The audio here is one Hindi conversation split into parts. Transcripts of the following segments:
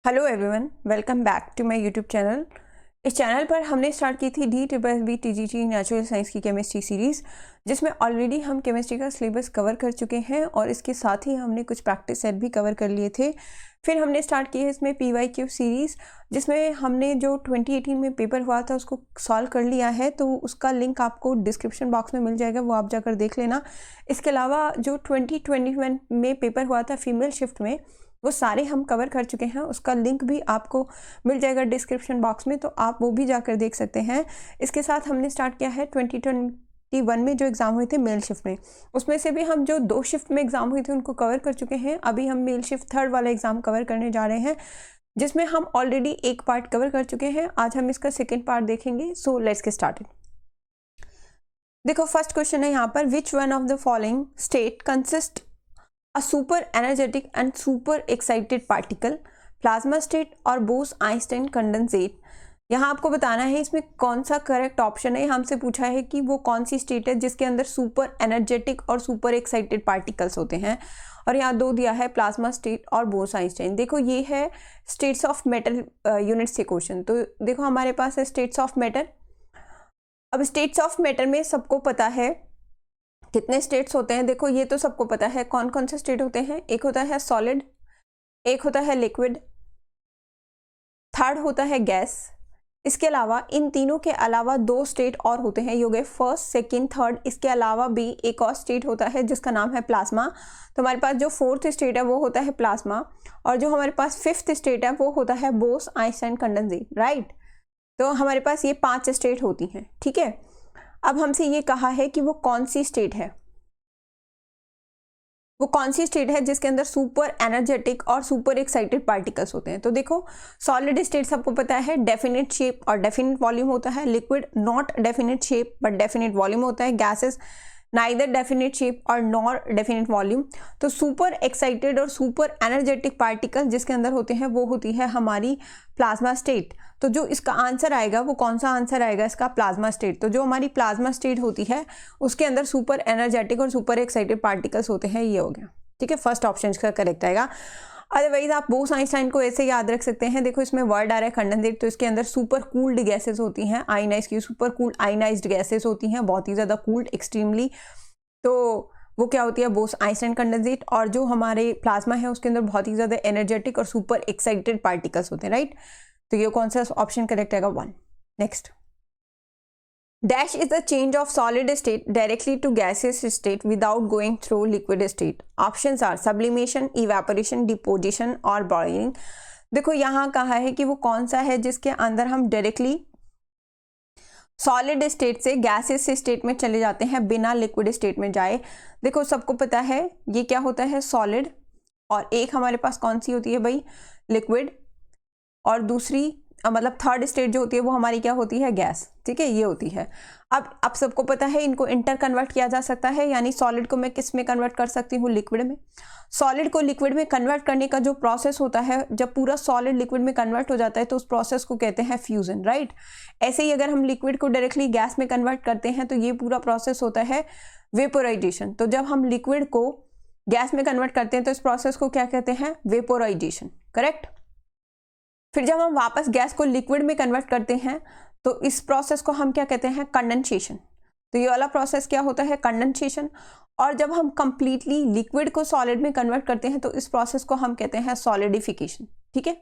Hello everyone, welcome back to my YouTube channel. इस चैनल पर हमने स्टार्ट की थी DSSB TGT नेचुरल साइंस की केमिस्ट्री सीरीज़, जिसमें ऑलरेडी हम केमिस्ट्री का सिलेबस कवर कर चुके हैं और इसके साथ ही हमने कुछ प्रैक्टिस सेट भी कवर कर लिए थे। फिर हमने स्टार्ट की है इसमें PYQ सीरीज़, जिसमें हमने जो 2018 में पेपर हुआ था उसको सॉल्व कर लिया है, तो उसका लिंक आपको डिस्क्रिप्शन बॉक्स में मिल जाएगा, वो आप जाकर देख लेना। इसके अलावा जो 2021 में पेपर हुआ था फीमेल शिफ्ट में, वो सारे हम कवर कर चुके हैं, उसका लिंक भी आपको मिल जाएगा डिस्क्रिप्शन बॉक्स में, तो आप वो भी जाकर देख सकते हैं। इसके साथ हमने स्टार्ट किया है 2021 में जो एग्ज़ाम हुए थे मेल शिफ्ट में, उसमें से भी हम जो 2 शिफ्ट में एग्ज़ाम हुए थे उनको कवर कर चुके हैं। अभी हम मेल शिफ्ट 3rd वाला एग्ज़ाम कवर करने जा रहे हैं, जिसमें हम ऑलरेडी एक पार्ट कवर कर चुके हैं। आज हम इसका 2nd पार्ट देखेंगे। So let's get started. देखो, फर्स्ट क्वेश्चन है यहाँ पर, विच one of the following state consist a super energetic and super excited particle, plasma state और Bose-Einstein condensate। यहाँ आपको बताना है इसमें कौन सा करेक्ट ऑप्शन है। हमसे पूछा है कि वो कौन सी स्टेट है जिसके अंदर सुपर एनर्जेटिक और सुपर एक्साइटेड पार्टिकल्स होते हैं, और यहाँ 2 दिया है, प्लाज्मा स्टेट और बोस-आइंस्टाइन। देखो, ये है स्टेट्स ऑफ मैटर यूनिट से क्वेश्चन। तो देखो, हमारे पास है स्टेट्स ऑफ मैटर। अब स्टेट्स ऑफ मैटर में सबको पता है कितने स्टेट्स होते हैं। देखो, ये तो सबको पता है कौन कौन से स्टेट होते हैं। एक होता है सॉलिड, एक होता है लिक्विड, 3rd होता है गैस। इसके अलावा इन तीनों के अलावा 2 स्टेट और होते हैं, ये हो गए 1st, 2nd, 3rd। इसके अलावा भी एक और स्टेट होता है जिसका नाम है प्लाज्मा। तो हमारे पास जो 4th स्टेट है वो होता है प्लाज्मा, और जो हमारे पास 5th स्टेट है वो होता है बोस-आइंस्टाइन कंडेंसेट, राइट। तो हमारे पास ये 5 स्टेट होती हैं, ठीक है। अब हमसे ये कहा है कि वो कौन सी स्टेट है, वो कौन सी स्टेट है जिसके अंदर सुपर एनर्जेटिक और सुपर एक्साइटेड पार्टिकल्स होते हैं। तो देखो, सॉलिड स्टेट सबको पता है डेफिनेट शेप और डेफिनेट वॉल्यूम होता है। Liquid not definite shape but definite volume होता है। गैसेस नाइदर डेफिनेट शेप और नॉर डेफिनेट वॉल्यूम। तो सुपर एक्साइटेड और सुपर एनर्जेटिक पार्टिकल जिसके अंदर होते हैं वो होती है हमारी प्लाज्मा स्टेट। तो जो इसका आंसर आएगा वो कौन सा आंसर आएगा इसका, प्लाज्मा स्टेट। तो जो हमारी प्लाज्मा स्टेट होती है उसके अंदर सुपर एनर्जेटिक और सुपर एक्साइटेड पार्टिकल्स होते हैं, ये हो गया, ठीक है। फर्स्ट ऑप्शन इसका करेक्ट आएगा। अदरवाइज आप बोस-आइंस्टाइन को ऐसे याद रख सकते हैं। देखो, इसमें वर्ड आ रहा है कंडेंसेट, तो इसके अंदर सुपर कूल्ड गैसेस होती हैं, आयनाइज की सुपर कूल्ड आयनाइज्ड गैसेस होती हैं, बहुत ही ज़्यादा कूल्ड एक्सट्रीमली। तो वो क्या होती है, बोस-आइंस्टाइन कंडेंसेट। और जो हमारे प्लाज्मा है उसके अंदर बहुत ही ज़्यादा एनर्जेटिक और सुपर एक्साइटेड पार्टिकल्स होते हैं, राइट। तो ये कौन सा ऑप्शन करेक्ट आएगा, 1। Next, dash is the change of solid state directly to gaseous state without going through liquid state. Options are sublimation, evaporation, deposition और बॉइलिंग। देखो, यहाँ कहा है कि वो कौन सा है जिसके अंदर हम डायरेक्टली सॉलिड स्टेट से गैसियस स्टेट में चले जाते हैं बिना लिक्विड स्टेट में जाए। देखो, सबको पता है ये क्या होता है, सॉलिड, और एक हमारे पास कौन सी होती है भाई, लिक्विड, और दूसरी मतलब 3rd स्टेट जो होती है वो हमारी क्या होती है, गैस, ठीक है, ये होती है। अब सबको पता है इनको इंटर कन्वर्ट किया जा सकता है, यानी सॉलिड को मैं किस में कन्वर्ट कर सकती हूँ, लिक्विड में। सॉलिड को लिक्विड में कन्वर्ट करने का जो प्रोसेस होता है, जब पूरा सॉलिड लिक्विड में कन्वर्ट हो जाता है तो उस प्रोसेस को कहते हैं फ्यूजन, राइट। ऐसे ही अगर हम लिक्विड को डायरेक्टली गैस में कन्वर्ट करते हैं तो ये पूरा प्रोसेस होता है वेपोराइजेशन। तो जब हम लिक्विड को गैस में कन्वर्ट करते हैं तो इस प्रोसेस को क्या कहते हैं, वेपोराइजेशन, करेक्ट। फिर जब हम वापस गैस को लिक्विड में कन्वर्ट करते हैं तो इस प्रोसेस को हम क्या कहते हैं, कंडेंसेशन। तो ये वाला प्रोसेस क्या होता है, कंडेंसेशन। और जब हम कंप्लीटली लिक्विड को सॉलिड में कन्वर्ट करते हैं तो इस प्रोसेस को हम कहते हैं सॉलिडिफिकेशन, ठीक है।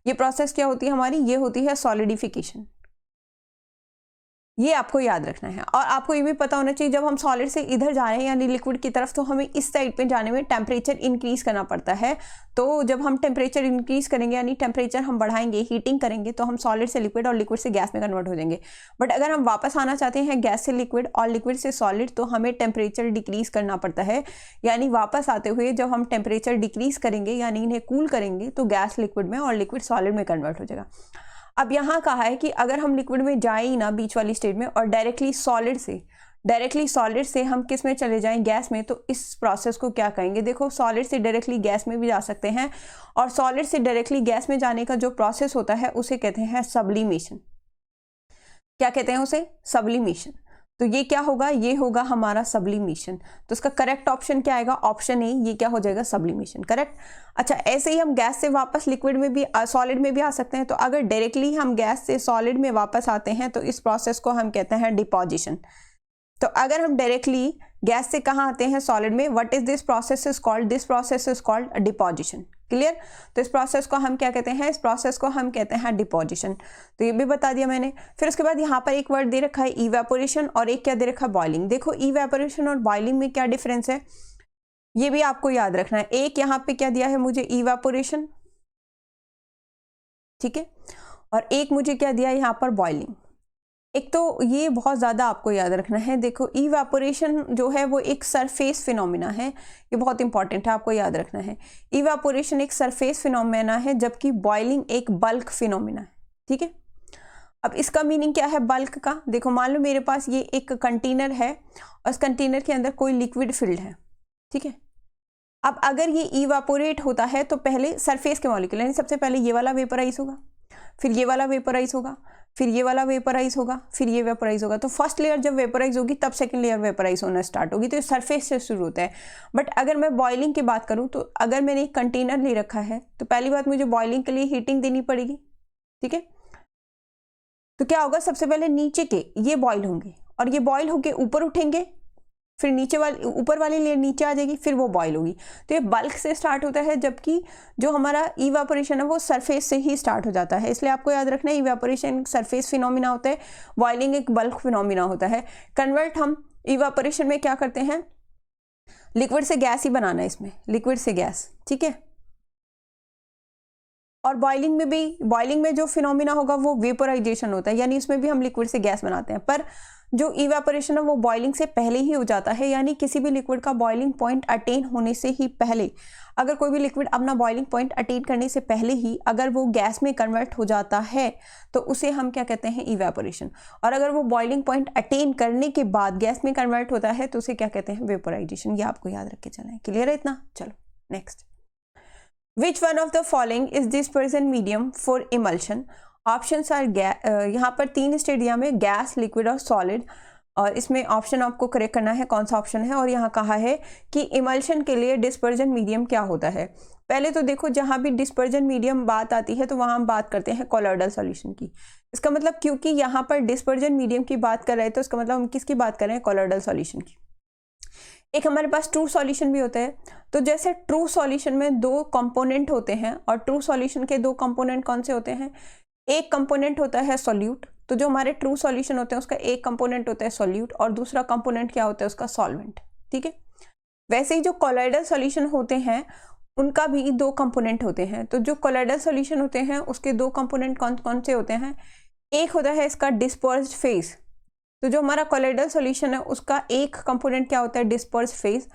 ये प्रोसेस क्या होती है हमारी, ये होती है सॉलिडिफिकेशन। ये आपको याद रखना है। और आपको ये भी पता होना चाहिए, जब हम सॉलिड से इधर जा रहे हैं यानी लिक्विड की तरफ, तो हमें इस साइड पे जाने में टेम्परेचर इंक्रीज करना पड़ता है। तो जब हम टेम्परेचर इंक्रीज करेंगे यानी टेम्परेचर हम बढ़ाएंगे, हीटिंग करेंगे, तो हम सॉलिड से लिक्विड और लिक्विड से गैस में कन्वर्ट हो जाएंगे। बट अगर हम वापस आना चाहते हैं गैस से लिक्विड और लिक्विड से सॉलिड, तो हमें टेम्परेचर डिक्रीज करना पड़ता है। यानी वापस आते हुए जब हम टेम्परेचर डिक्रीज करेंगे यानी इन्हें कूल करेंगे तो गैस लिक्विड में और लिक्विड सॉलिड में कन्वर्ट हो जाएगा। अब यहाँ कहा है कि अगर हम लिक्विड में जाए ही ना बीच वाली स्टेट में और डायरेक्टली सॉलिड से हम किस में चले जाएं, गैस में, तो इस प्रोसेस को क्या कहेंगे। देखो, सॉलिड से डायरेक्टली गैस में भी जा सकते हैं, और सॉलिड से डायरेक्टली गैस में जाने का जो प्रोसेस होता है उसे कहते हैं सब्लिमेशन। क्या कहते हैं उसे, सब्लिमेशन। तो ये क्या होगा, ये होगा हमारा सब्लिमेशन। तो इसका करेक्ट ऑप्शन क्या आएगा, ऑप्शन ए, ये क्या हो जाएगा, सब्लिमेशन, करेक्ट। अच्छा, ऐसे ही हम गैस से वापस लिक्विड में भी, सॉलिड में भी आ सकते हैं। तो अगर डायरेक्टली हम गैस से सॉलिड में वापस आते हैं तो इस प्रोसेस को हम कहते हैं डिपोजिशन। तो अगर हम डायरेक्टली गैस से कहाँ आते हैं, सॉलिड में, what is this process is called, this process is called deposition. Clear. तो इस प्रोसेस को हम क्या कहते हैं, इस प्रोसेस को हम कहते हैं डिपोजिशन। तो ये भी बता दिया मैंने। फिर उसके बाद यहाँ पर एक वर्ड दे रखा है इवेपोरेशन और एक क्या दे रखा है, बॉइलिंग। देखो इवेपोरेशन और बॉइलिंग में क्या डिफरेंस है, ये भी आपको याद रखना है। एक यहाँ पे क्या दिया है मुझे, इवेपोरेशन, ठीक है, और एक मुझे क्या दिया है यहाँ पर, बॉइलिंग। एक तो ये बहुत ज़्यादा आपको याद रखना है। देखो इवेपोरेशन जो है वो एक सरफेस फिनोमिना है, ये बहुत इंपॉर्टेंट है, आपको याद रखना है। इवेपोरेशन एक सरफेस फिनोमिना है, जबकि बॉइलिंग एक बल्क फिनोमिना है, ठीक है। अब इसका मीनिंग क्या है बल्क का, देखो मान लो मेरे पास ये एक कंटेनर है और इस कंटेनर के अंदर कोई लिक्विड फिल्ड है, ठीक है। अब अगर ये इवेपोरेट होता है तो पहले सरफेस के मॉलिक्यूल, यानी सबसे पहले ये वाला वेपराइज होगा, फिर ये वाला वेपराइज होगा, फिर ये वाला वेपराइज होगा, फिर ये वेपराइज होगा। तो फर्स्ट लेयर जब वेपराइज होगी तब सेकंड लेयर वेपराइज होना स्टार्ट होगी। तो ये सरफेस से शुरू होता है। बट अगर मैं बॉइलिंग की बात करूं तो अगर मैंने एक कंटेनर ले रखा है तो पहली बात मुझे बॉइलिंग के लिए हीटिंग देनी पड़ेगी, ठीक है। तो क्या होगा, सबसे पहले नीचे के ये बॉइल होंगे और ये बॉइल होके ऊपर उठेंगे, फिर नीचे वाली, ऊपर वाली लेयर नीचे आ जाएगी, फिर वो बॉयल होगी। तो ये बल्क से स्टार्ट होता है, जबकि जो हमारा इवेपोरेशन है वो सरफेस से ही स्टार्ट हो जाता है। इसलिए आपको याद रखना है इवेपोरेशन सरफेस फिनोमिना होता है, बॉइलिंग एक बल्क फिनोमिना होता है। कन्वर्ट हम इवेपोरेशन में क्या करते हैं, लिक्विड से गैस ही बनाना है इसमें, लिक्विड से गैस, ठीक है। और बॉइलिंग में भी, बॉइलिंग में जो फिनोमिना होगा वो वेपोराइजेशन होता है, यानी इसमें भी हम लिक्विड से गैस बनाते हैं। पर जो इवेपोरेशन है वो बॉइलिंग से पहले ही हो जाता है, यानी किसी भी लिक्विड का बॉइलिंग पॉइंट अटेन होने से ही पहले, अगर कोई भी लिक्विड अपना बॉइलिंग पॉइंट अटेन करने से पहले ही अगर वो गैस में कन्वर्ट हो जाता है तो उसे हम क्या कहते हैं, इवेपोरेशन। और अगर वो बॉइलिंग पॉइंट अटेन करने के बाद गैस में कन्वर्ट होता है तो उसे क्या कहते हैं, वेपोराइजेशन। ये आपको याद रख के चलना है। क्लियर है इतना, चलो next. Which one of the following is dispersion medium for emulsion? Options are यहाँ पर 3 स्टेट दिया में, गैस, लिक्विड और सॉलिड, और इसमें ऑप्शन आपको करेक्ट करना है कौन सा ऑप्शन है। और यहाँ कहा है कि इमल्शन के लिए डिस्पर्जन मीडियम क्या होता है। पहले तो देखो जहाँ भी डिस्पर्जन मीडियम बात आती है तो वहाँ हम बात करते हैं कोलॉइडल सॉल्यूशन की। इसका मतलब क्योंकि यहाँ पर डिस्पर्जन मीडियम की बात कर रहे हैं तो इसका मतलब हम किसकी बात कर रहे हैं, कोलॉइडल सॉल्यूशन की। एक हमारे पास ट्रू सॉल्यूशन भी होता है। तो जैसे ट्रू सॉल्यूशन में 2 कंपोनेंट होते हैं, और ट्रू सॉल्यूशन के 2 कंपोनेंट कौन से होते हैं, एक कंपोनेंट होता है सॉल्यूट। तो जो हमारे ट्रू सॉल्यूशन होते हैं उसका एक कंपोनेंट होता है सॉल्यूट और दूसरा कंपोनेंट क्या होता है उसका सॉल्वेंट, ठीक है। वैसे ही जो कोलॉइडल सॉल्यूशन होते हैं उनका भी 2 कंपोनेंट होते हैं। तो जो कोलॉइडल सॉल्यूशन होते हैं उसके 2 कंपोनेंट कौन कौन से होते हैं, एक होता है इसका डिस्पर्स्ड फेज। तो जो हमारा कोलॉइडल सॉल्यूशन है उसका एक कंपोनेंट क्या होता है, डिस्पर्स्ड फेज,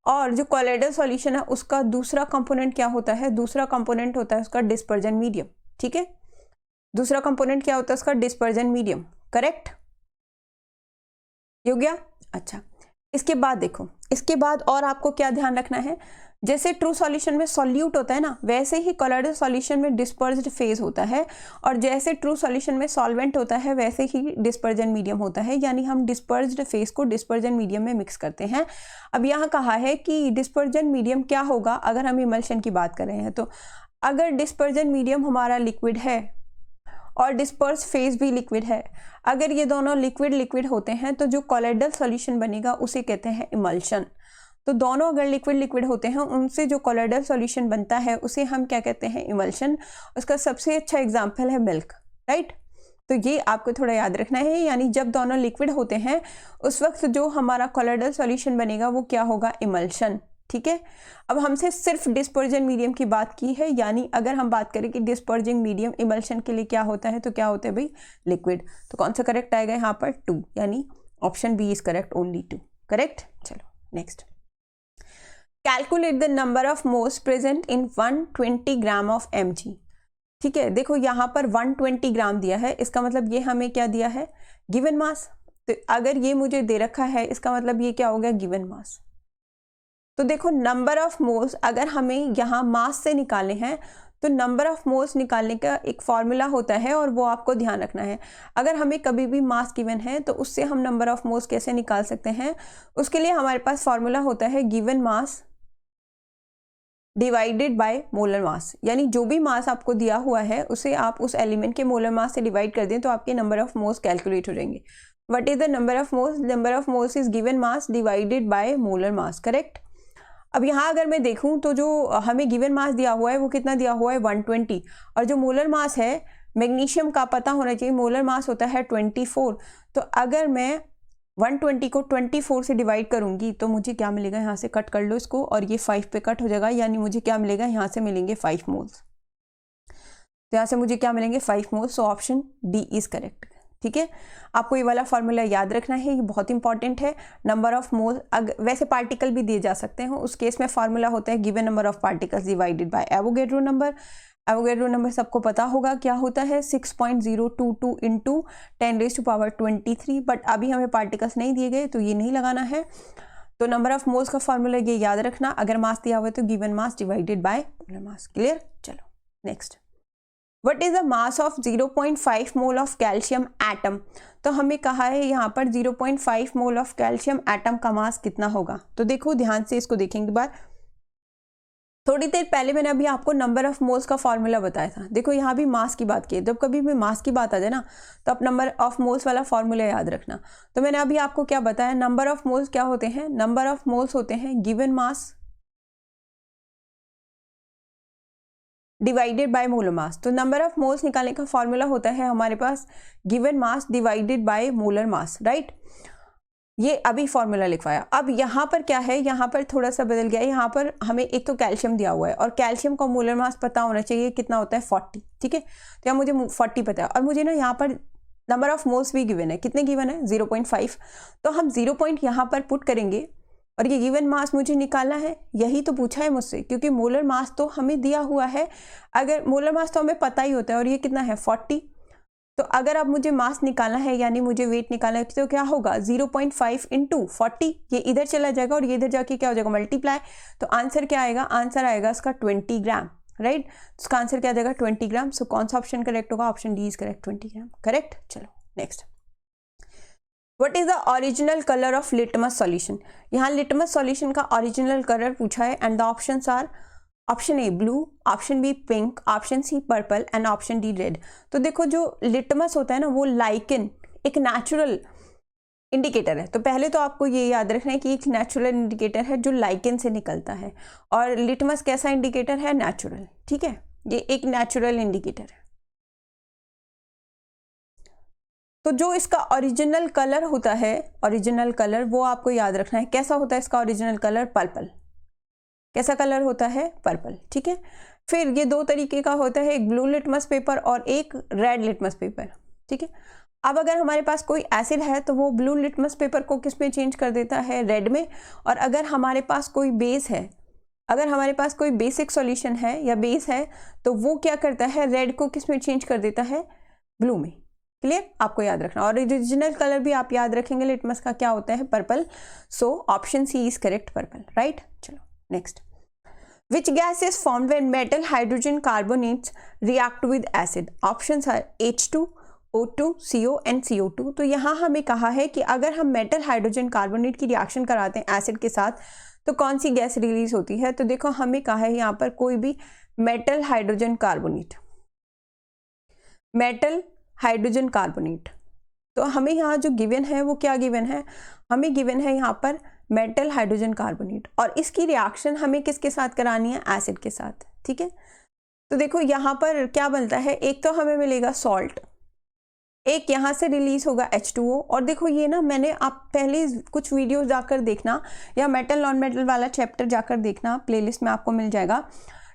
और जो कोलॉइडल सॉल्यूशन है उसका दूसरा कंपोनेंट क्या होता है, दूसरा कंपोनेंट होता है उसका डिस्पर्जन मीडियम, ठीक है। दूसरा कंपोनेंट क्या होता है उसका, डिस्पर्जन मीडियम, करेक्ट, ये हो गया। अच्छा, इसके बाद देखो, इसके बाद और आपको क्या ध्यान रखना है, जैसे ट्रू सॉल्यूशन में सॉल्यूट होता है ना, वैसे ही कोलॉइडल सॉल्यूशन में डिस्पर्स्ड फेज होता है, और जैसे ट्रू सॉल्यूशन में सॉल्वेंट होता है वैसे ही डिस्पर्जन मीडियम होता है, यानी हम डिस्पर्स्ड फेज को डिस्पर्जन मीडियम में मिक्स करते हैं। अब यहाँ कहा है कि डिस्पर्जन मीडियम क्या होगा अगर हम इमल्शन की बात कर रहे हैं। तो अगर डिस्पर्जन मीडियम हमारा लिक्विड है और डिस्पर्स फेज भी लिक्विड है, अगर ये दोनों लिक्विड लिक्विड होते हैं तो जो कोलॉइडल सॉल्यूशन बनेगा उसे कहते हैं इमल्शन। तो दोनों अगर लिक्विड लिक्विड होते हैं उनसे जो कोलॉइडल सॉल्यूशन बनता है उसे हम क्या कहते हैं, इमल्शन। उसका सबसे अच्छा एग्जांपल है मिल्क, राइट। तो ये आपको थोड़ा याद रखना है, यानी जब दोनों लिक्विड होते हैं उस वक्त जो हमारा कोलॉइडल सॉल्यूशन बनेगा वो क्या होगा, इमल्शन, ठीक है। अब हमसे सिर्फ डिस्पर्जन मीडियम की बात की है, यानी अगर हम बात करें कि डिस्पर्जिंग मीडियम इमल्शन के लिए क्या होता है तो क्या होता है भाई, लिक्विड। तो कौन सा करेक्ट आएगा यहाँ पर, 2, यानी option B is correct, only 2, correct. चलो next. Calculate the number of moles present in 120 gram of mg। ठीक है, देखो यहाँ पर 120 ग्राम दिया है, इसका मतलब ये हमें क्या दिया है, गिवन मास। तो अगर ये मुझे दे रखा है इसका मतलब ये क्या हो गया, गिवन मास। तो देखो नंबर ऑफ मोल्स अगर हमें यहाँ मास से निकालने हैं तो नंबर ऑफ मोल्स निकालने का एक फॉर्मूला होता है और वो आपको ध्यान रखना है। अगर हमें कभी भी मास गिवन है तो उससे हम नंबर ऑफ मोल्स कैसे निकाल सकते हैं, उसके लिए हमारे पास फॉर्मूला होता है given mass divided by molar मास, यानी जो भी मास आपको दिया हुआ है उसे आप उस एलिमेंट के मोलर मास से डिवाइड कर दें तो आपके नंबर ऑफ मोल्स कैलकुलेट हो जाएंगे। What is the number of moles? Number of moles is given mass divided by molar mass, correct. अब यहाँ अगर मैं देखूँ तो जो हमें गिवन मास दिया हुआ है वो कितना दिया हुआ है 120, और जो मोलर मास है मैग्नीशियम का पता होना चाहिए, मोलर मास होता है 24। तो अगर मैं 120 को 24 से डिवाइड करूंगी तो मुझे क्या मिलेगा, यहाँ से कट कर लो इसको और ये 5 पे कट हो जाएगा, यानी मुझे क्या मिलेगा, यहाँ से मिलेंगे 5 मोल्स। तो यहाँ से मुझे क्या मिलेंगे 5 moles. So option D is correct. ठीक है, आपको ये वाला फॉर्मूला याद रखना है, ये बहुत इंपॉर्टेंट है। नंबर ऑफ मोल, वैसे पार्टिकल भी दिए जा सकते हैं, उस केस में फॉर्मूला होता है given number of particles divided by Avogadro number. Avogadro number सबको पता होगा क्या होता है, 6.022 इंटू 10⁻23, बट अभी हमें पार्टिकल्स नहीं दिए गए तो ये नहीं लगाना है। तो नंबर ऑफ मोल्स का फॉर्मूला ये याद रखना, अगर मास दिया हुआ है तो given mass divided by molar mass. Clear? चलो next, what is the mass of 0.5 mole of calcium atom? तो हमें कहा है यहाँ पर 0.5 मोल ऑफ कैल्शियम एटम का मास कितना होगा। तो देखो ध्यान से इसको देखेंगे एक बार। थोड़ी देर पहले मैंने अभी आपको नंबर ऑफ मोल्स का फॉर्मूला बताया था, देखो यहाँ भी मास की बात की है। जब कभी भी मास की बात आ जाए ना तो आप नंबर ऑफ मोल्स वाला फॉर्मूला याद रखना। तो मैंने अभी आपको क्या बताया, नंबर ऑफ मोल्स क्या होते हैं, नंबर ऑफ मोल्स होते हैं given mass divided by molar मास। तो नंबर ऑफ मोल्स निकालने का फॉर्मूला होता है हमारे पास given mass divided by molar mass, right. ये अभी फॉर्मूला लिखवाया। अब यहाँ पर क्या है, यहाँ पर थोड़ा सा बदल गया है। यहाँ पर हमें एक तो कैल्शियम दिया हुआ है और कैल्शियम का मोलर मास पता होना चाहिए कितना होता है 40, ठीक है। तो यहाँ मुझे 40 पता है और मुझे ना यहाँ पर नंबर ऑफ मोल्स भी गिवन है, कितने गिवन है 0.5। तो हम 0 पॉइंट यहाँ पर पुट करेंगे और ये गिवन मास मुझे निकालना है, यही तो पूछा है मुझसे, क्योंकि मोलर मास तो हमें दिया हुआ है। अगर मोलर मास तो हमें पता ही होता है और ये कितना है 40। तो अगर अब मुझे मास निकालना है यानी मुझे वेट निकालना है तो क्या होगा 0.5 इंटू 40, ये इधर चला जाएगा और ये इधर जाके क्या हो जाएगा मल्टीप्लाई। तो आंसर क्या आएगा, आंसर आएगा इसका 20 ग्राम, राइट। इसका आंसर क्या आ जाएगा 20 ग्राम। सो कौन सा ऑप्शन करेक्ट होगा, option D is correct, 20 gram, correct. चलो next, what is the original colour of litmus solution? यहाँ लिटमस सॉल्यूशन का ओरिजिनल कलर पूछा है and the options are option A blue, option B pink, option C purple and option D red. तो देखो जो लिटमस होता है ना वो लाइकेन एक नेचुरल इंडिकेटर है। तो पहले तो आपको ये याद रखना है कि एक नेचुरल इंडिकेटर है जो लाइकेन से निकलता है और लिटमस कैसा इंडिकेटर है, नेचुरल, ठीक है। ये एक नेचुरल इंडिकेटर है। तो जो इसका ओरिजिनल कलर होता है, ओरिजिनल कलर वो आपको याद रखना है। कैसा होता है इसका ओरिजिनल कलर, पर्पल। कैसा कलर होता है, पर्पल, ठीक है। फिर ये दो तरीके का होता है, एक ब्लू लिटमस पेपर और एक रेड लिटमस पेपर, ठीक है। अब अगर हमारे पास कोई एसिड है तो वो ब्लू लिटमस पेपर को किस में चेंज कर देता है, रेड में। और अगर हमारे पास कोई बेस है, अगर हमारे पास कोई बेसिक सॉल्यूशन है या बेस है तो वो क्या करता है, रेड को किस में चेंज कर देता है, ब्लू में। क्लियर, आपको याद रखना। और ओरिजिनल कलर भी आप याद रखेंगे लिटमस का क्या होता है, purple. So option C is correct, purple, right. चलो next, which gas is formed when metal hydrogen carbonates react with acid? Options are H2, O2, CO and CO2। तो यहाँ हमें कहा है कि अगर हम मेटल हाइड्रोजन कार्बोनेट की रिएक्शन कराते हैं एसिड के साथ तो कौन सी गैस रिलीज होती है। तो देखो हमें कहा है यहाँ पर कोई भी metal hydrogen carbonate, metal hydrogen carbonate. तो हमें यहाँ जो गिवन है वो क्या गिवन है, हमें गिवन है यहाँ पर मेटल हाइड्रोजन कार्बोनेट और इसकी रिएक्शन हमें किसके साथ करानी है, एसिड के साथ, ठीक है। तो देखो यहाँ पर क्या बनता है, एक तो हमें मिलेगा सॉल्ट, एक यहाँ से रिलीज होगा H2O। और देखो ये ना मैंने आप पहले कुछ वीडियोस जाकर देखना या मेटल नॉन मेटल वाला चैप्टर जाकर देखना, प्लेलिस्ट में आपको मिल जाएगा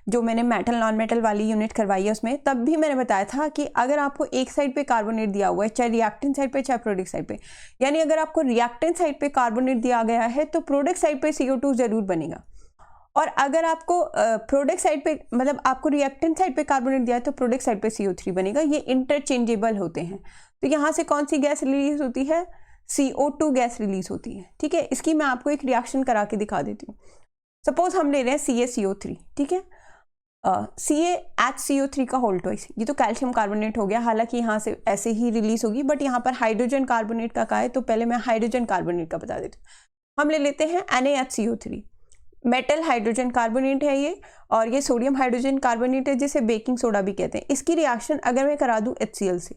जो मैंने मेटल नॉन मेटल वाली यूनिट करवाई है उसमें। तब भी मैंने बताया था कि अगर आपको एक साइड पे कार्बोनेट दिया हुआ है, चाहे रिएक्टेंट साइड पे चाहे प्रोडक्ट साइड पे, यानी अगर आपको रिएक्टेंट साइड पे कार्बोनेट दिया गया है तो प्रोडक्ट साइड पे CO2 जरूर बनेगा। और अगर आपको प्रोडक्ट साइड पे मतलब आपको रिएक्टेंट साइड पे कार्बोनेट दिया है तो प्रोडक्ट साइड पे CO3 बनेगा। ये इंटरचेंजेबल होते हैं। तो यहाँ से कौन सी गैस रिलीज होती है, CO2 गैस रिलीज होती है, ठीक है। इसकी मैं आपको एक रिएक्शन करा के दिखा देती हूँ। सपोज हम ले रहे हैं CaCO3, ठीक है, CaHCO3 का होल ट्वाइस, ये तो कैल्शियम कार्बोनेट हो गया, हालांकि यहाँ से ऐसे ही रिलीज होगी, बट यहाँ पर हाइड्रोजन कार्बोनेट का है, तो पहले मैं हाइड्रोजन कार्बोनेट का बता देती हूँ। हम ले लेते हैं NaHCO3, मेटल हाइड्रोजन कार्बोनेट है ये, और ये सोडियम हाइड्रोजन कार्बोनेट है जिसे बेकिंग सोडा भी कहते हैं। इसकी रिएक्शन अगर मैं करा दूं HCl से,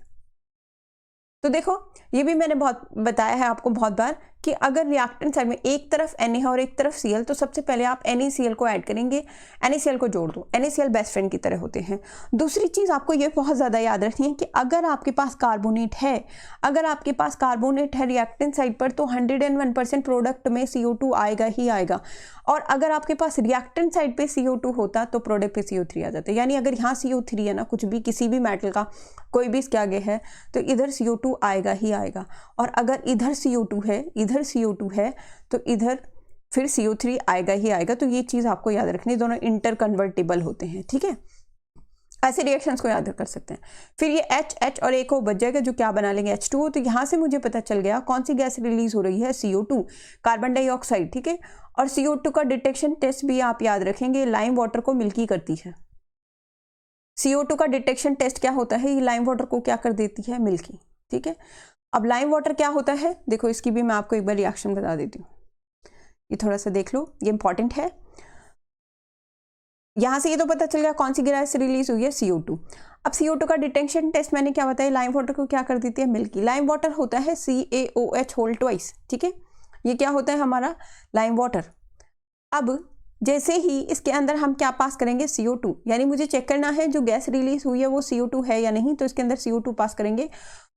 तो देखो ये भी मैंने बहुत बताया है आपको बहुत बार कि अगर रिएक्टेंट साइड में एक तरफ Na है और एक तरफ Cl, तो सबसे पहले आप NaCl को ऐड करेंगे, NaCl को जोड़ दो, NaCl बेस्ट फ्रेंड की तरह होते हैं। दूसरी चीज़ आपको ये बहुत ज़्यादा याद रखनी है कि अगर आपके पास कार्बोनेट है, अगर आपके पास कार्बोनेट है रिएक्टेंट साइड पर, तो 101% प्रोडक्ट में CO2 आएगा ही आएगा, और अगर आपके पास रिएक्टेंट साइड पे CO2 होता तो प्रोडक्ट पे CO3 आ जाता। यानी अगर यहाँ CO3 है ना, कुछ भी किसी भी मेटल का कोई भी इसके आगे है, तो इधर CO2 आएगा ही आएगा, और अगर इधर CO2 है, इधर CO2 है, तो इधर फिर CO3 आएगा ही आएगा। तो ये चीज़ आपको याद रखनी, दोनों इंटर कन्वर्टेबल होते हैं, ठीक है, ऐसे रिएक्शंस को याद कर सकते हैं। फिर ये H और एक बच जाएगा जो क्या बना लेंगे H2O। तो यहाँ से मुझे पता चल गया कौन सी गैस रिलीज हो रही है, CO2, कार्बन डाइऑक्साइड, ठीक है। और CO2 का डिटेक्शन टेस्ट भी आप याद रखेंगे, लाइम वाटर को मिल्की करती है। CO2 का डिटेक्शन टेस्ट क्या होता है, ये लाइम वाटर को क्या कर देती है, मिल्की, ठीक है। अब लाइम वाटर क्या होता है, देखो इसकी भी मैं आपको एक बार रिएक्शन बता देती हूँ, ये थोड़ा सा देख लो, ये इंपॉर्टेंट है। यहाँ से ये तो पता चल गया कौन सी गैस रिलीज हुई है, CO2। अब CO2 का डिटेक्शन टेस्ट मैंने क्या बताया, लाइम वाटर को क्या कर देती है, मिल्की। लाइम वाटर होता है CaOH होल ट्वाइस, ठीक है, ये क्या होता है हमारा लाइम वाटर। अब जैसे ही इसके अंदर हम क्या पास करेंगे, CO2, यानी मुझे चेक करना है जो गैस रिलीज हुई है वो CO2 है या नहीं, तो इसके अंदर CO2 पास करेंगे।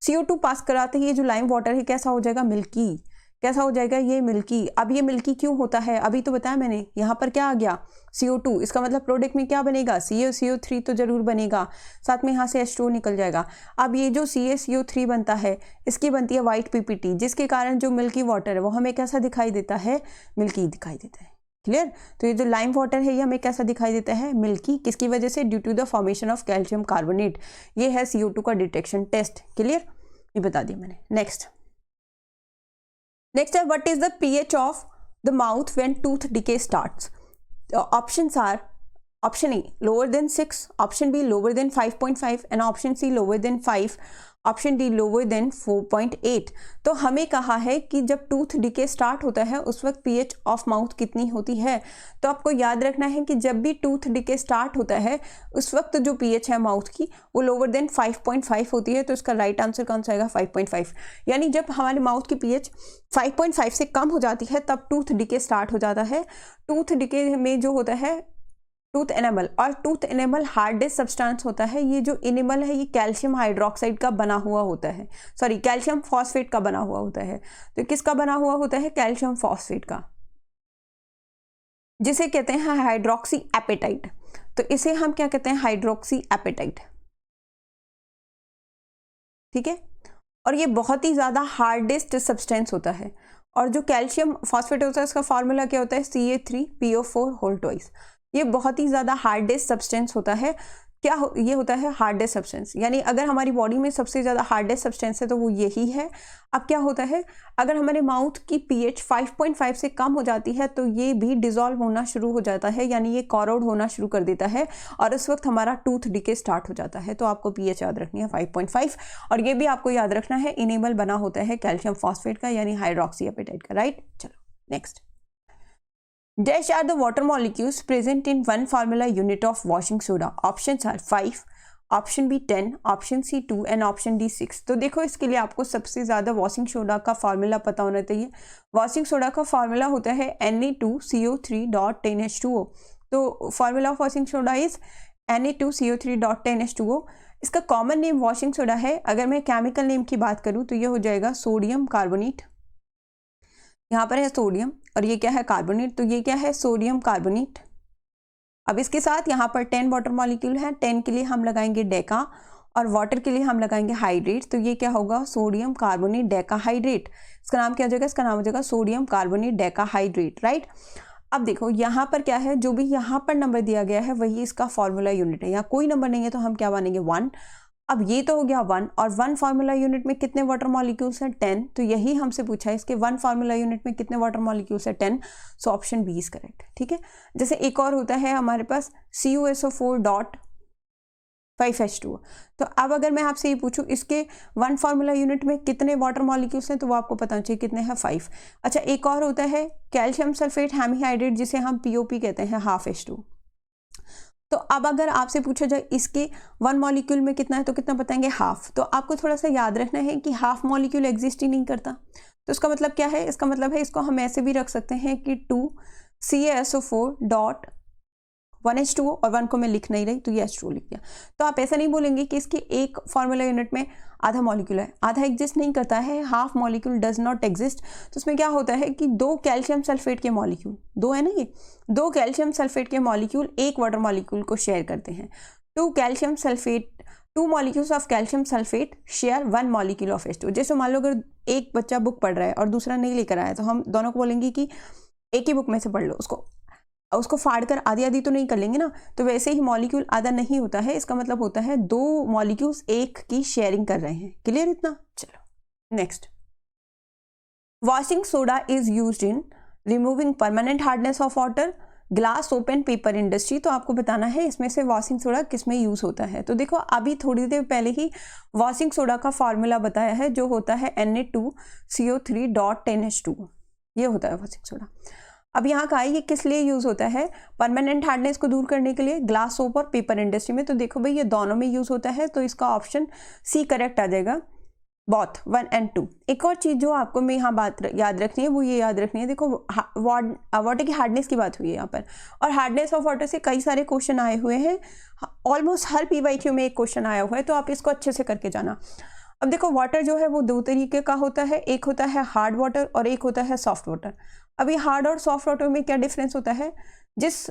CO2 पास कराते ही ये जो लाइम वाटर है कैसा हो जाएगा, मिल्की, कैसा हो जाएगा, ये मिल्की। अब ये मिल्की क्यों होता है, अभी तो बताया मैंने, यहाँ पर क्या आ गया, CO2, इसका मतलब प्रोडक्ट में क्या बनेगा, CaCO3 तो जरूर बनेगा, साथ में यहाँ से H2O निकल जाएगा। अब ये जो CaCO3 बनता है, इसकी बनती है वाइट PPT, जिसके कारण जो मिल्की वाटर है वो हमें कैसा दिखाई देता है, मिल्की दिखाई देता है, क्लियर। तो ये जो लाइम वाटर है ये हमें कैसा दिखाई देता है, मिल्की, किसकी वजह से, due to the formation of calcium carbonate. ये है CO2 का डिटेक्शन टेस्ट, क्लियर, ये बता दिया मैंने। नेक्स्ट है what is the pH of the mouth when tooth decay starts. Options are, option A lower than 6, option B lower than 5.5 and option C lower than 5, option D lower than 4.8। तो हमें कहा है कि जब टूथ डिके स्टार्ट होता है उस वक्त pH ऑफ माउथ कितनी होती है। तो आपको याद रखना है कि जब भी टूथ डिके स्टार्ट होता है उस वक्त जो pH है माउथ की वो लोअर देन 5.5 होती है। तो इसका राइट आंसर कौन सा आएगा, 5.5। यानी जब हमारे माउथ की pH 5.5 से कम हो जाती है तब टूथ डिके स्टार्ट हो जाता है। टूथ डिके में जो होता है टूथ एनेमल, और टूथ एनेमल हार्डेस्ट सब्सटेंस होता है। ये जो एनेमल है ये कैल्शियम हाइड्रोक्साइड का बना हुआ होता है, सॉरी कैल्शियम फॉस्फेट का बना हुआ होता है। तो किसका बना हुआ होता है, कैल्शियम फॉस्फेट का, जिसे कहते हैं हाइड्रोक्सी एपेटाइट। तो इसे हम क्या कहते हैं, हाइड्रोक्सी एपेटाइट, ठीक है। और ये बहुत ही ज्यादा हार्डेस्ट सब्सटेंस होता है। और जो कैल्शियम फॉस्फेट होता है उसका फॉर्मूला क्या होता है, Ca3PO4 होल ट्वाइस। ये बहुत ही ज़्यादा हार्डेस्ट सब्सटेंस होता है। ये होता है हार्डेस्ट सब्सटेंस, यानी अगर हमारी बॉडी में सबसे ज़्यादा हार्डेस्ट सब्सटेंस है तो वो यही है। अब क्या होता है, अगर हमारे माउथ की pH 5.5 से कम हो जाती है तो ये भी डिजॉल्व होना शुरू हो जाता है, यानी ये कॉरोड होना शुरू कर देता है और उस वक्त हमारा टूथ डिके स्टार्ट हो जाता है। तो आपको pH याद रखनी है 5.5। और ये भी आपको याद रखना है इनेबल बना होता है कैल्शियम फॉस्फेट का, यानी हाइड्रोक्सी एपेटाइट का, राइट। चलो next, Dash are the water molecules present in one formula unit of washing soda. Options are 5, option B 10, option C 2 and option D 6। तो देखो इसके लिए आपको सबसे ज़्यादा वॉशिंग सोडा का फार्मूला पता होना चाहिए। वॉशिंग सोडा का फार्मूला होता है Na2CO3.10H2O। तो formula of washing soda is Na2CO3.10H2O। इसका कॉमन नेम वॉशिंग सोडा है। अगर मैं केमिकल नेम की बात करूँ तो ये हो जाएगा सोडियम कार्बोनेट। यहाँ पर है सोडियम और ये क्या है, कार्बोनेट। तो ये क्या है, सोडियम कार्बोनेट। अब इसके साथ यहाँ पर 10 वाटर मॉलिक्यूल है। 10 के लिए हम लगाएंगे डेका और वाटर के लिए हम लगाएंगे हाइड्रेट। तो ये क्या होगा, सोडियम कार्बोनेट डेका हाइड्रेट। इसका नाम क्या हो जाएगा, इसका नाम हो जाएगा sodium carbonate Deka hydrate, right. अब देखो यहाँ पर क्या है, जो भी यहाँ पर नंबर दिया गया है वही इसका फॉर्मूला यूनिट है। यहाँ कोई नंबर नहीं है तो हम क्या मानेंगे 1। अब ये तो हो गया 1, और 1 फार्मूला यूनिट में कितने वाटर मॉलिक्यूल्स हैं 10, तो यही हमसे पूछा है इसके 1 फार्मूला यूनिट में कितने वाटर मॉलिक्यूल्स हैं 10, so option B is correct. ठीक है, जैसे एक और होता है हमारे पास CuSO4.5H2O। तो अब अगर मैं आपसे ये पूछूं इसके 1 फार्मूला यूनिट में कितने वाटर मॉलिक्यूल्स हैं, तो वो आपको पता चाहिए कितने हैं 5। अच्छा, एक और होता है कैल्शियम सल्फेट हेमीहाइड्रेट, जिसे हम POP कहते हैं, हाफ H2। तो अब अगर आपसे पूछा जाए इसके 1 मॉलिक्यूल में कितना है, तो कितना बताएंगे, हाफ। तो आपको थोड़ा सा याद रखना है कि हाफ मॉलिक्यूल एग्जिस्ट ही नहीं करता। तो इसका मतलब क्या है, इसका मतलब है इसको हम ऐसे भी रख सकते हैं कि 2CaSO4.1H2O, और 1 को मैं लिख नहीं रही तो ये H2O लिख दिया। तो आप ऐसा नहीं बोलेंगे कि इसके एक फार्मूला यूनिट में आधा मॉलिक्यूल है, आधा एग्जिस्ट नहीं करता है, half molecule does not exist. तो उसमें क्या होता है कि 2 कैल्शियम सल्फेट के मॉलिक्यूल, 2 है ना, ये 2 कैल्शियम सल्फेट के मॉलिक्यूल एक वाटर मॉलिक्यूल को शेयर करते हैं। 2 molecules of calcium sulphate share 1 molecule of H2। जैसे मान लो अगर एक बच्चा बुक पढ़ रहा है और दूसरा नहीं लेकर आया, तो हम दोनों को बोलेंगे कि एक ही बुक में से पढ़ लो, उसको फाड़ कर आधी आधी तो नहीं कर लेंगे ना। तो वैसे ही मॉलिक्यूल आधा नहीं होता है, इसका मतलब होता है 2 मॉलिक्यूल्स एक की शेयरिंग कर रहे हैं। क्लियर इतना? चलो next, washing soda is used in removing permanent hardness of water, glass, soap and paper industry. तो आपको बताना है इसमें से वॉशिंग सोडा किस में यूज होता है। तो देखो अभी थोड़ी देर पहले ही वॉशिंग सोडा का फॉर्मूला बताया है, जो होता है Na2CO3.10H2, ये होता है वॉशिंग सोडा। अब यहाँ का ये किस लिए यूज होता है, परमानेंट हार्डनेस को दूर करने के लिए, ग्लास, सोप और पेपर इंडस्ट्री में। तो देखो भाई ये दोनों में यूज होता है, तो इसका ऑप्शन सी करेक्ट आ जाएगा, बोथ 1 and 2। एक और चीज जो आपको मैं यहाँ बात याद रखनी है, वो ये याद रखनी है, देखो वाटर की हार्डनेस की बात हुई है यहाँ पर, और हार्डनेस ऑफ वाटर से कई सारे क्वेश्चन आए हुए हैं, ऑलमोस्ट हर PYQ में एक क्वेश्चन आया हुआ है, तो आप इसको अच्छे से करके जाना। अब देखो वाटर जो है वो 2 तरीके का होता है, एक होता है हार्ड वाटर और एक होता है सॉफ्ट वाटर। अभी हार्ड और सॉफ्ट वाटर में क्या डिफरेंस होता है, जिस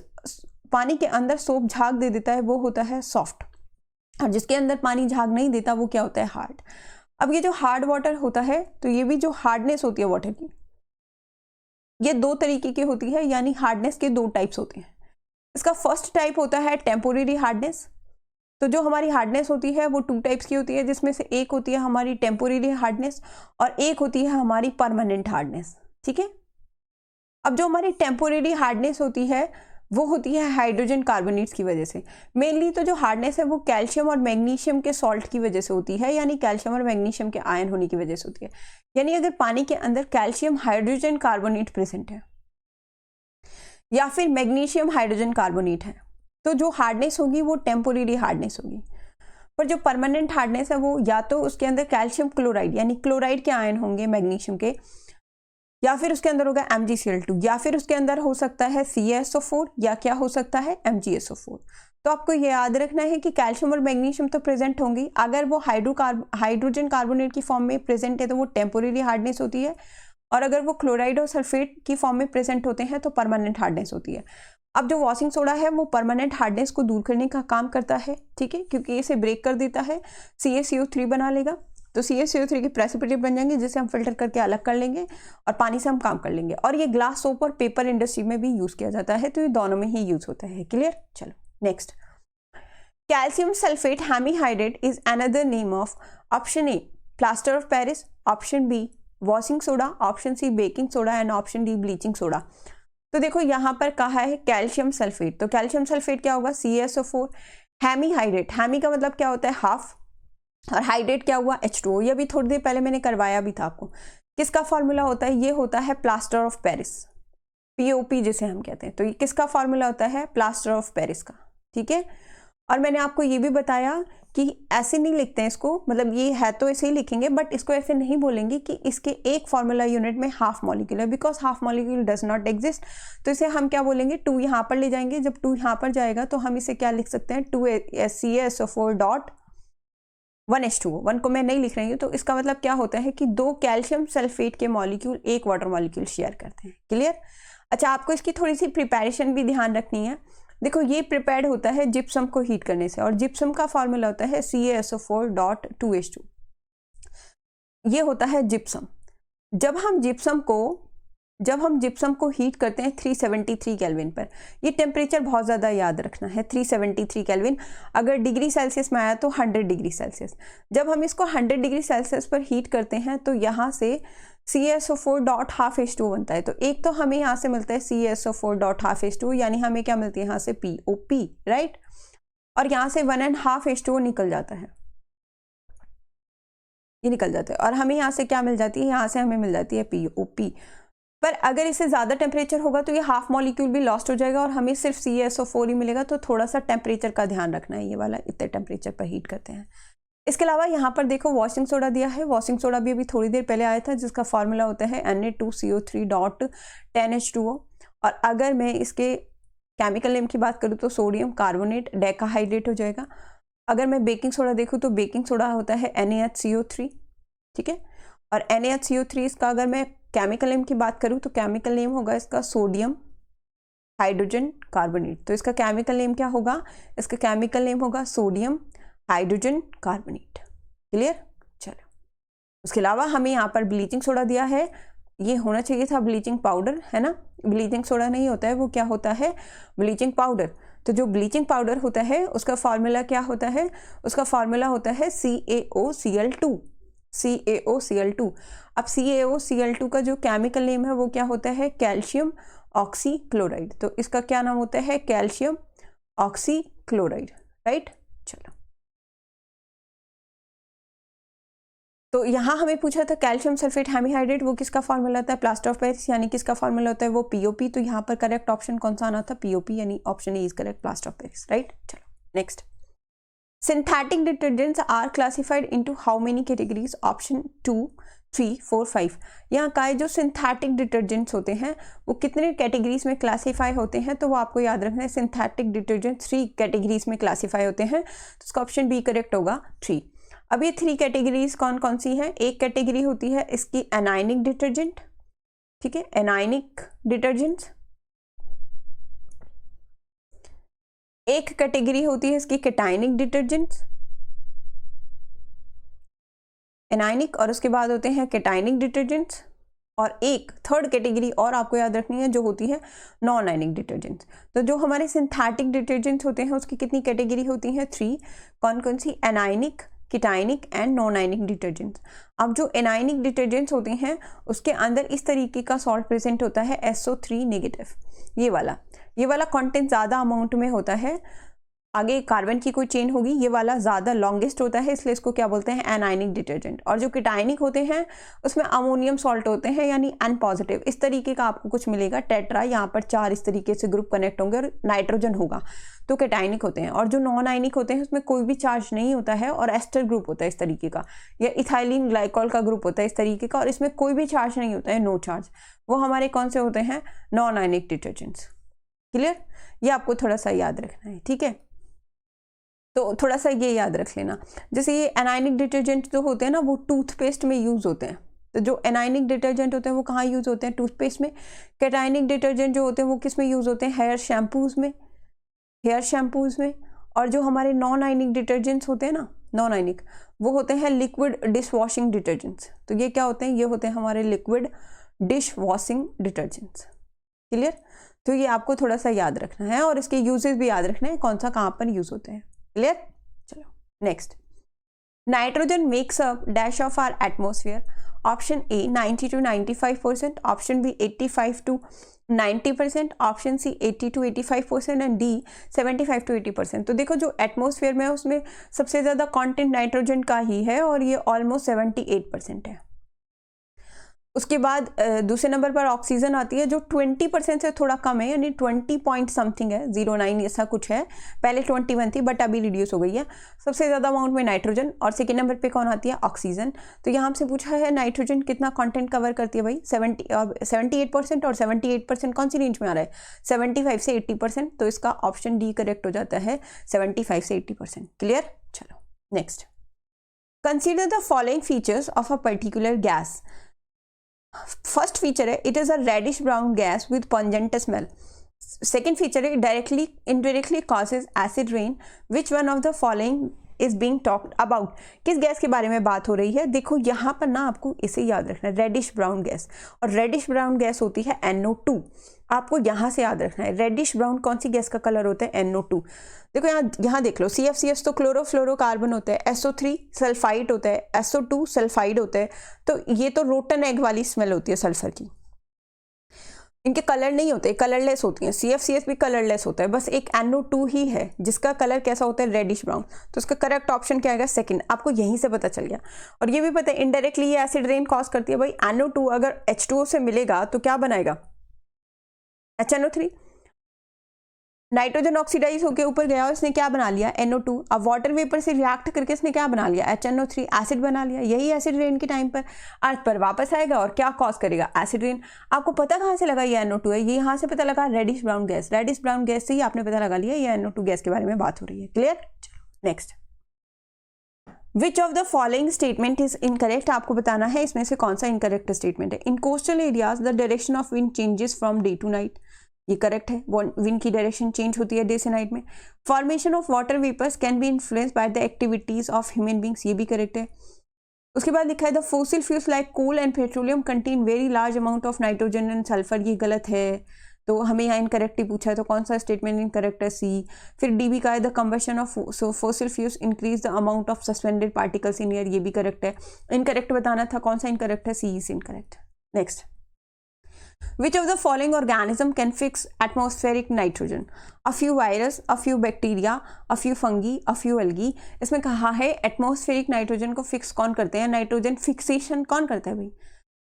पानी के अंदर सोप झाग दे देता है वो होता है सॉफ्ट, और जिसके अंदर पानी झाग नहीं देता वो क्या होता है, हार्ड। अब ये जो हार्ड वाटर होता है, तो ये भी जो हार्डनेस होती है वाटर की, ये 2 तरीके की होती है, यानी हार्डनेस के 2 टाइप्स होते हैं। इसका फर्स्ट टाइप होता है टेम्पोरेरी हार्डनेस। तो जो हमारी हार्डनेस होती है वो 2 टाइप्स की होती है, जिसमें से एक होती है हमारी टेम्पोरेरी हार्डनेस और एक होती है हमारी परमानेंट हार्डनेस। ठीक है, अब जो हमारी टेम्पोरेरी हार्डनेस होती है वो होती है हाइड्रोजन कार्बोनेट्स की वजह से। मेनली तो जो हार्डनेस है वो कैल्शियम और मैग्नीशियम के सॉल्ट की वजह से होती है, यानी कैल्शियम और मैग्नीशियम के आयन होने की वजह से होती है। यानी अगर पानी के अंदर कैल्शियम हाइड्रोजन कार्बोनेट प्रेजेंट है या फिर मैग्नीशियम हाइड्रोजन कार्बोनेट है, तो जो हार्डनेस होगी वो टेम्पोरेरी हार्डनेस होगी। पर जो परमानेंट हार्डनेस है वो या तो उसके अंदर कैल्शियम क्लोराइड यानी क्लोराइड के आयन होंगे मैग्नीशियम के, या फिर उसके अंदर होगा MgCl2, या फिर उसके अंदर हो सकता है CaSO4, या क्या हो सकता है MgSO4। तो आपको ये याद रखना है कि कैल्शियम और मैग्नीशियम तो प्रेजेंट होंगी, अगर वो हाइड्रोजन कार्बोनेट की फॉर्म में प्रेजेंट है तो वो टेम्पोरेरी हार्डनेस होती है, और अगर वो क्लोराइड और सल्फेट की फॉर्म में प्रेजेंट होते हैं तो परमानेंट हार्डनेस होती है। अब जो वॉशिंग सोडा है वो परमानेंट हार्डनेस को दूर करने का काम करता है, ठीक है, क्योंकि इसे ब्रेक कर देता है, CaCO3 बना लेगा, तो CaCO3 के प्रेसिपिटेट बन जाएंगे, जिसे हम फिल्टर करके अलग कर लेंगे और पानी से हम काम कर लेंगे। और ये ग्लास, सोप और पेपर इंडस्ट्री में भी यूज किया जाता है, तो ये दोनों में ही यूज होता है। क्लियर? चलो next, calcium sulphate hemihydrate is another name of option A plaster of Paris, option B washing soda, option C baking soda and option D bleaching soda. तो देखो यहाँ पर कहा है कैल्शियम सल्फेट, तो कैल्शियम सल्फेट क्या होगा, CaSO4। हेमीहाइड्रेट, हेमी का मतलब क्या होता है, हाफ, और हाइड्रेट क्या हुआ, H2O। ये भी थोड़ी देर पहले मैंने करवाया भी था आपको। किसका फॉर्मूला होता है, ये होता है प्लास्टर ऑफ पेरिस, POP जिसे हम कहते हैं। तो ये किसका फॉर्मूला होता है, प्लास्टर ऑफ पेरिस का। ठीक है, और मैंने आपको ये भी बताया कि ऐसे नहीं लिखते हैं इसको, मतलब ये है तो ऐसे ही लिखेंगे, बट इसको ऐसे नहीं बोलेंगे कि इसके एक फॉर्मूला यूनिट में हाफ मॉलिक्यूल है, because half molecule does not exist. तो इसे हम क्या बोलेंगे, 2 यहाँ पर ले जाएंगे। जब 2 यहाँ पर जाएगा तो हम इसे क्या लिख सकते हैं, 2CaSO4.1H2O। 1 को मैं नहीं लिख रही हूँ, तो इसका मतलब क्या होता है कि 2 कैल्शियम सल्फेट के मॉलिक्यूल एक वाटर मॉलिक्यूल शेयर करते हैं। क्लियर? अच्छा, आपको इसकी थोड़ी सी प्रिपरेशन भी ध्यान रखनी है। देखो ये प्रिपेयर्ड होता है जिप्सम को हीट करने से, और जिप्सम का फॉर्मूला होता है CaSO4.2H2। ये होता है जिप्सम। जब हम जिप्सम को जब हम जिप्सम को हीट करते हैं 373 केल्विन पर, ये टेम्परेचर बहुत ज़्यादा याद रखना है, 373 केल्विन। अगर डिग्री सेल्सियस में आया तो 100 डिग्री सेल्सियस। जब हम इसको 100 डिग्री सेल्सियस पर हीट करते हैं तो यहाँ से CaSO4.12H2 बनता है। तो एक तो हमें यहाँ से मिलता है CaSO4.12H2, यानी हमें क्या मिलती है यहाँ से POP, राइट। और यहाँ से 1.5 H2O निकल जाता है, ये निकल जाता है। और हमें यहाँ से क्या मिल जाती है, यहाँ से हमें मिल जाती है POP। पर अगर इससे ज़्यादा टेम्परेचर होगा तो ये हाफ मॉलिक्यूल भी लॉस्ट हो जाएगा और हमें सिर्फ CaSO4 ही मिलेगा। तो थोड़ा सा टेम्परेचर का ध्यान रखना है, ये वाला इतने टेम्परेचर पर हीट करते हैं। इसके अलावा यहाँ पर देखो वॉशिंग सोडा दिया है। वॉशिंग सोडा भी अभी थोड़ी देर पहले आया था, जिसका फॉर्मूला होता है Na2CO3.10H2O। और अगर मैं इसके केमिकल नेम की बात करूँ तो सोडियम कार्बोनेट डेकाहाइड्रेट हो जाएगा। अगर मैं बेकिंग सोडा देखूँ तो बेकिंग सोडा होता है NaHCO3, ठीक है। और NaHCO3 इसका अगर मैं केमिकल नेम की बात करूँ तो केमिकल नेम होगा इसका सोडियम हाइड्रोजन कार्बोनेट। तो इसका केमिकल नेम क्या होगा, इसका केमिकल नेम होगा सोडियम हाइड्रोजन कार्बोनेट। क्लियर, चलो। उसके अलावा हमें यहाँ पर ब्लीचिंग सोडा दिया है, ये होना चाहिए था ब्लीचिंग पाउडर, है ना। ब्लीचिंग सोडा नहीं होता है, वो क्या होता है, ब्लीचिंग पाउडर। तो जो ब्लीचिंग पाउडर होता है उसका फॉर्मूला क्या होता है, उसका फॉर्मूला होता है CaOCl2, CaOCl2। अब CaOCl2 का जो केमिकल नेम है वो क्या होता है, कैल्शियम ऑक्सीक्लोराइड। तो इसका क्या नाम होता है, कैल्शियम ऑक्सीक्लोराइड, राइट। चलो, तो यहाँ हमें पूछा था कैल्शियम सल्फेट हेमीहाइड्रेट, वो किसका फॉर्मूला होता है, प्लास्टर ऑफ पेरिस, यानी किसका फॉर्मूला होता है, वो POP। तो यहाँ पर करेक्ट ऑप्शन कौन सा आना था, POP, यानी option A is correct, plaster of Paris, right. चलो next, synthetic detergents are classified into how many categories, option 2, 3, 4, 5। यहाँ का जो सिंथेटिक डिटर्जेंट्स होते हैं वो कितने कैटेगरीज में क्लासीफाई होते हैं, तो वो आपको याद रखना है। सिंथेटिक डिटर्जेंट 3 कैटेगरीज में क्लासीफाई होते हैं, तो उसका ऑप्शन बी करेक्ट होगा, 3। अब ये 3 कैटेगरीज कौन कौन सी हैं, एक कैटेगरी होती है इसकी एनायनिक डिटर्जेंट, ठीक है, एनायनिक डिटर्जेंट्स। एक कैटेगरी होती है इसकी कैटायनिक डिटर्जेंट्स, एनायनिक, और उसके बाद होते हैं कैटायनिक डिटर्जेंट्स। और एक थर्ड कैटेगरी और आपको याद रखनी है जो होती है नॉन आयनिक डिटर्जेंट्स। तो जो हमारे सिंथेटिक डिटर्जेंट्स होते हैं उसकी कितनी कैटेगरी होती है, 3। कौन कौन सी, anionic, cationic and non ionic detergents. अब जो एनायनिक डिटर्जेंट्स होते हैं उसके अंदर इस तरीके का सॉल्ट प्रेजेंट होता है SO3 नेगेटिव, ये वाला कंटेंट ज़्यादा अमाउंट में होता है। आगे कार्बन की कोई चेन होगी, ये वाला ज़्यादा लॉन्गेस्ट होता है, इसलिए इसको क्या बोलते हैं, एनायनिक डिटर्जेंट। और जो कीटाइनिक होते हैं उसमें अमोनियम सॉल्ट होते हैं, यानी N पॉजिटिव। इस तरीके का आपको कुछ मिलेगा, टेट्रा, यहाँ पर 4 इस तरीके से ग्रुप कनेक्ट होंगे और नाइट्रोजन होगा, तो कीटाइनिक होते हैं। और जो नॉन आयनिक होते हैं उसमें कोई भी चार्ज नहीं होता है और एस्टर ग्रुप होता है इस तरीके का, या इथाइलिन ग्लाइकॉल का ग्रुप होता है इस तरीके का, और इसमें कोई भी चार्ज नहीं होता है, नो चार्ज। वो हमारे कौन से होते हैं, नॉन आयनिक डिटर्जेंट्स। क्लियर, ये आपको थोड़ा सा याद रखना है, ठीक है। तो थोड़ा सा ये याद रख लेना, जैसे ये एनायनिक डिटर्जेंट जो होते हैं ना वो टूथपेस्ट में यूज़ होते हैं। तो जो एनायनिक डिटर्जेंट होते हैं वो कहाँ यूज़ होते हैं, टूथपेस्ट में। कैटायनिक डिटर्जेंट जो होते हैं वो किस में यूज़ होते हैं, हेयर शैम्पूज़ में। और जो हमारे नॉन आयनिक डिटर्जेंट्स होते हैं ना, नॉन आयनिक, वो होते हैं लिक्विड डिश वॉशिंग डिटर्जेंट्स। तो ये क्या होते हैं, ये होते हैं हमारे liquid dish washing detergents. Clear, तो ये आपको थोड़ा सा याद रखना है और इसके यूजेस भी याद रखना है, कौन सा कहाँ पर यूज़ होते हैं। क्लियर, चलो next, nitrogen makes up dash of our atmosphere, option A 90 to 95%, option B 85 to 90%, option C 80 to 85% and D 75 to 80%। तो देखो जो एटमॉस्फेयर में है उसमें सबसे ज़्यादा कंटेंट नाइट्रोजन का ही है और ये ऑलमोस्ट 78% है। उसके बाद दूसरे नंबर पर ऑक्सीजन आती है जो 20% से थोड़ा कम है, यानी 20 पॉइंट समथिंग है, 09 ऐसा कुछ है। पहले 21 थी बट अभी रिड्यूस हो गई है। सबसे ज़्यादा अमाउंट में नाइट्रोजन, और सेकेंड नंबर पे कौन आती है, ऑक्सीजन। तो यहाँ हमसे पूछा है नाइट्रोजन कितना कंटेंट कवर करती है भाई, 78%, और 78% कौन सी रेंज में आ रहा है, 75 से 80%। तो इसका ऑप्शन डी करेक्ट हो जाता है, 75 से 80%। क्लियर, चलो next, consider the following features of a particular gas. First feature है it is a reddish brown gas with pungent smell. Second feature है directly indirectly causes acid rain. Which one of the following is being talked about, किस गैस के बारे में बात हो रही है? देखो यहाँ पर ना आपको इसे याद रखना है, रेडिश ब्राउन गैस, और रेडिश ब्राउन गैस होती है NO2। आपको यहाँ से याद रखना है रेडिश ब्राउन कौन सी गैस का कलर होता है? NO2। देखो यहाँ देख लो, CFCS तो क्लोरोफ्लोरोकार्बन होता है, SO3 सल्फाइड होता है, SO2 सल्फाइड होता है। तो ये तो रोटन एग वाली स्मेल होती है सल्फर की। इनके कलर नहीं होते, कलरलेस होती हैं। CFCS भी कलरलेस होता है, बस एक NO2 ही है जिसका कलर कैसा होता है? Reddish brown. तो उसका करेक्ट ऑप्शन क्या आएगा? सेकंड। आपको यहीं से पता चल गया। और ये भी पता है इनडायरेक्टली ये एसिड रेन कॉज करती है। भाई NO2 अगर H2O से मिलेगा तो क्या बनाएगा? HNO3। नाइट्रोजन ऑक्सीडाइज होकर ऊपर गया और इसने क्या बना लिया? NO2। अब वाटर वेपर से रिएक्ट करके इसने क्या बना लिया? HNO3, एसिड बना लिया। यही एसिड रेन के टाइम पर अर्थ पर वापस आएगा और क्या कॉज करेगा? Acid rain. आपको पता कहाँ से लगा ये NO2 है? ये यहाँ से पता लगा, reddish brown gas. Reddish brown gas से ही आपने पता लगा लिया ये NO2 गैस के बारे में बात हो रही है। क्लियर? चलो next. Which of the following statement is incorrect? आपको बताना है इसमें से कौन सा इनकरेक्ट स्टेटमेंट है। In coastal areas the direction of wind changes from day to night, ये करेक्ट है। विंड की डायरेक्शन चेंज होती है डे से नाइट में। Formation of water vapours can be influenced by the activities of human beings, ये भी करेक्ट है। उसके बाद लिखा है the fossil fuels like coal and petroleum contain very large amount of nitrogen and sulphur, ये गलत है। तो हमें यहाँ इनकरेक्ट ही पूछा है, तो कौन सा स्टेटमेंट इनकरेक्ट है? सी। फिर DB का है the combustion of fossil fuels increase the amount of suspended particles in air, ये भी करेक्ट है। इनकरेक्ट बताना था, कौन सा इनकरेक्ट है? C is incorrect. Next. Which of the following organism can fix atmospheric nitrogen? A few virus, a few bacteria, a few fungi, a few algae। इसमें कहा है एटमॉस्फेरिक नाइट्रोजन को फिक्स कौन करते हैं? नाइट्रोजन फिक्सेशन कौन करता है भाई?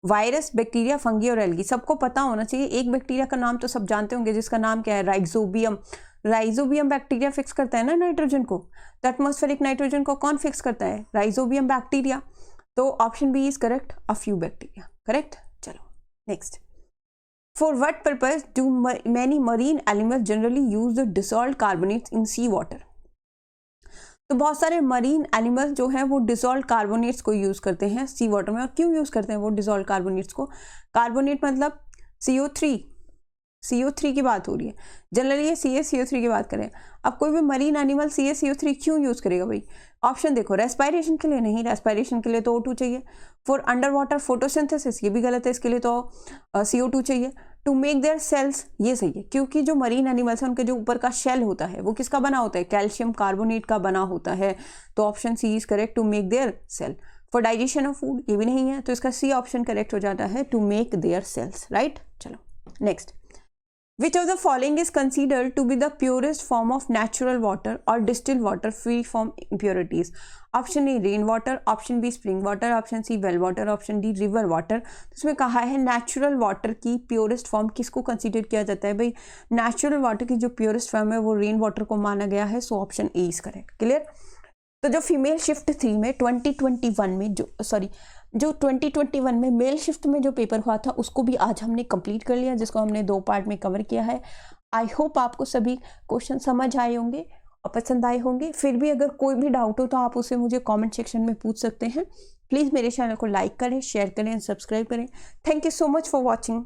वायरस, बैक्टीरिया, फंगी और एल्गी। सबको पता होना चाहिए। एक बैक्टीरिया का नाम तो सब जानते होंगे जिसका नाम क्या है? राइजोबियम। राइजोबियम बैक्टीरिया फिक्स करता है ना नाइट्रोजन को। तो एटमॉस्फेरिक नाइट्रोजन को कौन फिक्स करता है? Rhizobium bacteria. तो option B is correct, a few bacteria. Correct. चलो next. For what purpose do many marine animals generally use the dissolved carbonates in sea water? तो बहुत सारे मरीन एनिमल्स जो हैं वो डिसॉल्व कार्बोनेट्स को यूज़ करते हैं सी वाटर में। और क्यों यूज़ करते हैं वो डिसॉल्व कार्बोनेट्स को? कार्बोनेट मतलब CO3 की बात हो रही है। जनरली ये CaCO3 की बात करें। अब कोई भी मरीन एनिमल CaCO3 क्यों यूज़ करेगा भाई? ऑप्शन देखो, रेस्पायरेशन के लिए नहीं, रेस्पायरेशन के लिए तो O2 चाहिए। फॉर अंडर वाटर फोटोसिंथेसिस, ये भी गलत है, इसके लिए तो CO2 चाहिए। टू मेक देयर सेल्स, ये सही है, क्योंकि जो मरीन एनिमल्स हैं उनके जो ऊपर का शेल होता है वो किसका बना होता है? कैल्शियम कार्बोनेट का बना होता है। तो option C is correct, to make their cell. For digestion of food, ये भी नहीं है, तो इसका सी ऑप्शन करेक्ट हो जाता है, to make their cells. Right. चलो next. Which of the following is considered to be the purest form of natural water or distilled water free from impurities? Option A rain water, option B spring water, option C well water, option D river water. तो इसमें कहा है नेचुरल वाटर की प्योरेस्ट फॉर्म किसको कंसीडर किया जाता है भाई? नेचुरल वाटर की जो प्योरेस्ट फॉर्म है वो रेन वाटर को माना गया है। So option A is correct. Clear. तो जो फीमेल शिफ्ट 3 में 2021 में जो 2021 में मेल शिफ्ट में जो पेपर हुआ था उसको भी आज हमने कंप्लीट कर लिया, जिसको हमने 2 पार्ट में कवर किया है। आई होप आपको सभी क्वेश्चन समझ आए होंगे और पसंद आए होंगे। फिर भी अगर कोई भी डाउट हो तो आप उसे मुझे कमेंट सेक्शन में पूछ सकते हैं। प्लीज़ मेरे चैनल को लाइक करें, शेयर करें, सब्सक्राइब करें। Thank you so much for watching.